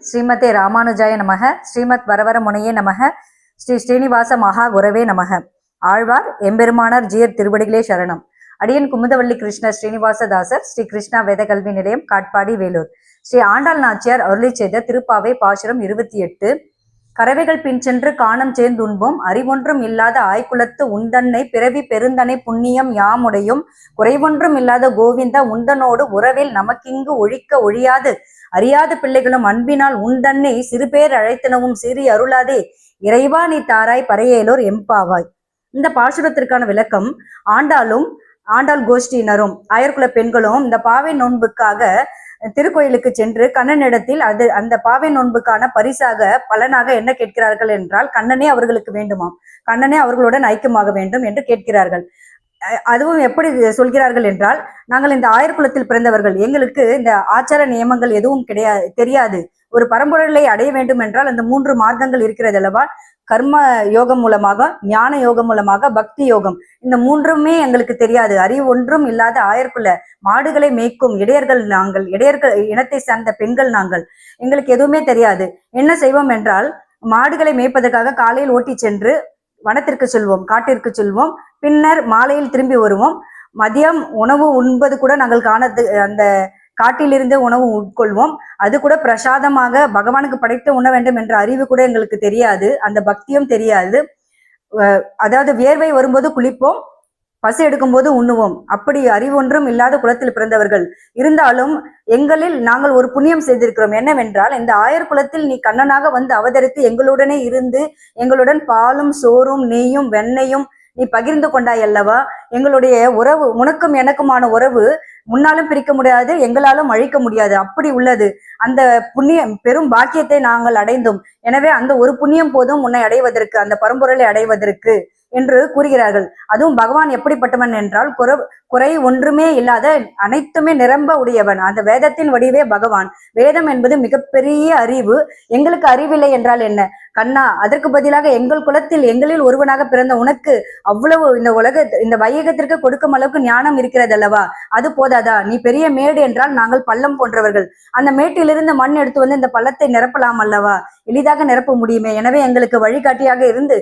ஸ்ரீமதே ராமானுஜாய நமக. ஸ்ரீமத் வரவர முனையே நமக. ஸ்ரீ ஸ்ரீனிவாச மகா குரவே நமக. ஆழ்வார் எம்பெருமானார் ஜீயர் திருவடிகளே சரணம். அடியன் குமுதவள்ளி கிருஷ்ண ஸ்ரீனிவாசதாசர், ஸ்ரீ கிருஷ்ணா வேத கல்வி நிலையம், காட்பாடி, வேலூர். ஸ்ரீ ஆண்டாள் நாச்சியார் அருளி செய்த திருப்பாவை பாசுரம் 28. கறவைகள் பின் சென்று காணம் சேர்ந்துண்போம், அறிவொன்றும் இல்லாத ஆய்குலத்து உந்தன்னை பிறவி பெருந்தனை புண்ணியம் யாமுடையும், குறைவொன்றும் இல்லாத கோவிந்த உந்தனோடு உறவில் நமக்கிங்கு ஒழிக்க ஒழியாது, அறியாத பிள்ளைகளும் அன்பினால் உந்தன்னை சிறுபேர் அழைத்தனவும் சீறி அருளாதே, இறைவா நீ தாராய் பறையேலோர் எம்பாவாய். இந்த பாசுரத்திற்கான விளக்கம்: ஆண்டாள் கோஷ்டியினரும் ஆயர்குல பெண்களும் இந்த பாவை நோன்புக்காக திருக்கோயிலுக்கு சென்று கண்ணனிடத்தில் அந்த பாவை நோன்புக்கான பரிசாக பலனாக என்ன கேட்கிறார்கள் என்றால், கண்ணனே அவர்களுக்கு வேண்டுமாம், கண்ணனே அவர்களுடன் ஐக்கியமாக வேண்டும் என்று கேட்கிறார்கள். அதுவும் எப்படி சொல்கிறார்கள் என்றால், நாங்கள் இந்த ஆயர்குலத்தில் பிறந்தவர்கள், எங்களுக்கு இந்த ஆச்சார நியமங்கள் எதுவும் தெரியாது. ஒரு பரம்பொருளை அடைய வேண்டும் என்றால் அந்த 3 மார்க்கங்கள் இருக்கிறது அல்லவா? கர்ம யோகம் மூலமாக, ஞான யோகம் மூலமாக, பக்தி யோகம். இந்த 3மே எங்களுக்கு தெரியாது. அறிவு ஒன்றும் இல்லாத ஆயர்குல மாடுகளை மேய்க்கும் இடையர்கள் நாங்கள், இடையர்கள் இனத்தை சார்ந்த பெண்கள் நாங்கள். எங்களுக்கு எதுவுமே தெரியாது. என்ன செய்வோம் என்றால், மாடுகளை மேய்ப்பதற்காக காலையில் ஓட்டி சென்று வனத்திற்கு செல்வோம், காட்டிற்கு செல்வோம். பின்னர் மாலையில் திரும்பி வருவோம். மதியம் உணவு உண்பது கூட நாங்கள் அந்த காட்டிலிருந்து உணவு உட்கொள்வோம். அது கூட பிரசாதமாக பகவானுக்கு படைத்து உண்ண வேண்டும் என்ற அறிவு கூட எங்களுக்கு தெரியாது. அந்த பக்தியும் தெரியாது. அதாவது வியர்வை வரும்போது குளிப்போம், பசி எடுக்கும்போது உண்ணுவோம். அப்படி அறிவு ஒன்றும் இல்லாத குலத்தில் பிறந்தவர்கள். இருந்தாலும் எங்களில் நாங்கள் ஒரு புண்ணியம் செய்திருக்கிறோம். என்னவென்றால், இந்த ஆயர் குலத்தில் நீ கண்ணனாக வந்து அவதரித்து எங்களுடனே இருந்து எங்களுடன் பாலும் சோறும் நெய்யும் வெண்ணையும் நீ பகிர்ந்து கொண்டாய் அல்லவா? எங்களுடைய உறவு, உனக்கும் எனக்குமான உறவு முன்னாலும் பிரிக்க முடியாது, எங்களாலும் அழிக்க முடியாது. அப்படி உள்ளது. அந்த புண்ணியம், பெரும் பாக்கியத்தை நாங்கள் அடைந்தோம். எனவே அந்த ஒரு புண்ணியம் போதும் உன்னை அடைவதற்கு, அந்த பரம்பொருளை அடைவதற்கு என்று கூறுகிறார்கள். அதுவும் பகவான் எப்படிப்பட்டவன் என்றால், குறை ஒன்றுமே இல்லாத, அனைத்துமே நிரம்ப உடையவன். அந்த வேதத்தின் வடிவே பகவான். வேதம் என்பது மிகப்பெரிய அறிவு. எங்களுக்கு அறிவில்லை என்றால் என்ன? கண்ணா, அதற்கு பதிலாக எங்கள் குலத்தில் எங்களில் ஒருவனாக பிறந்த உனக்கு அவ்வளவு இந்த வையகத்திற்கு கொடுக்கும் அளவுக்கு ஞானம் இருக்கிறது அல்லவா? அது போதாதா? நீ பெரிய மேடு என்றால் நாங்கள் பள்ளம் போன்றவர்கள். அந்த மேட்டிலிருந்து மண் எடுத்து வந்து இந்த பள்ளத்தை நிரப்பலாம் அல்லவா? எளிதாக நிரப்ப முடியுமே. எனவே எங்களுக்கு வழிகாட்டியாக இருந்து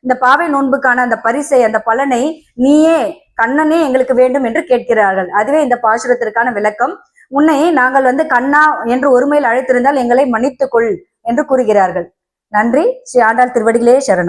இந்த பாவை நோன்புக்கான அந்த பரிசை, அந்த பலனை நீயே, கண்ணனே எங்களுக்கு வேண்டும் என்று கேட்கிறார்கள். அதுவே இந்த பாசுரத்திற்கான விளக்கம். உன்னை நாங்கள் கண்ணா என்று ஒருமையில் அழைத்திருந்தால் எங்களை மன்னித்துக்கொள் என்று கூறுகிறார்கள். நன்றி. ஸ்ரீ ஆண்டாள் திருவடிகளே சரணம்.